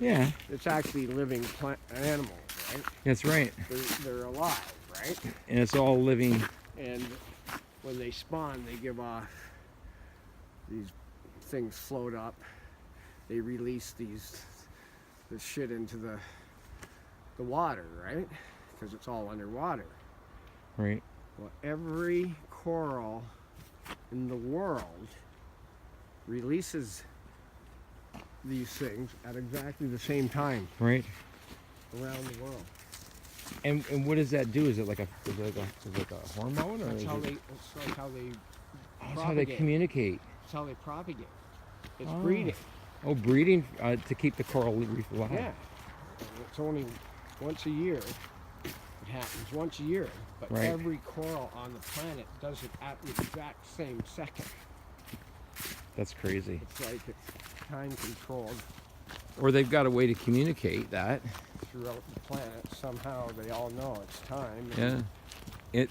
Yeah. It's actually living plant animals, right? That's right. They're alive, right? And it's all living. And when they spawn, they give off these things, float up. They release this shit into the water, right? Because it's all underwater. Right. Well, every coral in the world releases these things at exactly the same time Right. around the world. And what does that do? Is it like a hormone, or That's is how it, they. It's like how they. that's how they communicate? That's how they propagate. It's Oh. breeding. Oh, breeding to keep the coral reef alive. Yeah. It's only once a year. It happens once a year, but Right. every coral on the planet does it at the exact same second. That's crazy. It's like it's time controlled Or they've got a way to communicate that. throughout the planet. Somehow they all know it's time. Yeah.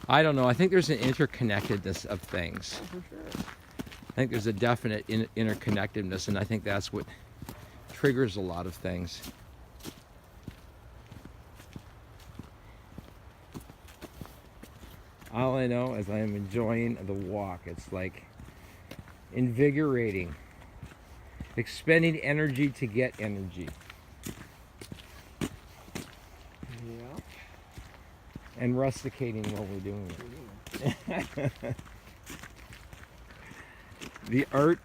I don't know. I think there's an interconnectedness of things. For sure. I think there's a definite interconnectedness, and I think that's what triggers a lot of things. All I know is I am enjoying the walk. It's like invigorating. Expending energy to get energy. Yeah. And rusticating while we're doing it.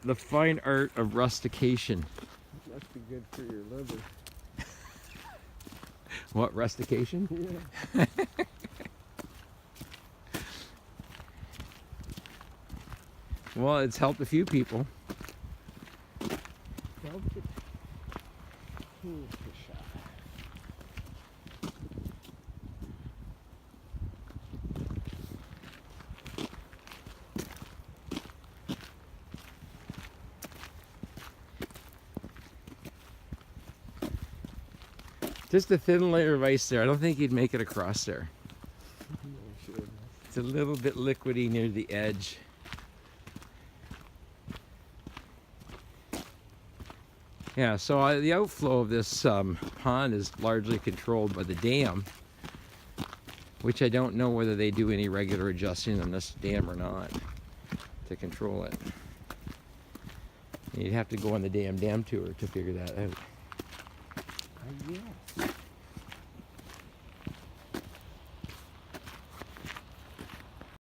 The fine art of rustication. Must be good for your liver. What, rustication? Yeah. Well, it's helped a few people. Helps it. Kingfisher. Just a thin layer of ice there. I don't think you'd make it across there. Sure. It's a little bit liquidy near the edge. Yeah, so the outflow of this pond is largely controlled by the dam, which I don't know whether they do any regular adjusting on this dam or not to control it. You'd have to go on the dam tour to figure that out. Yes.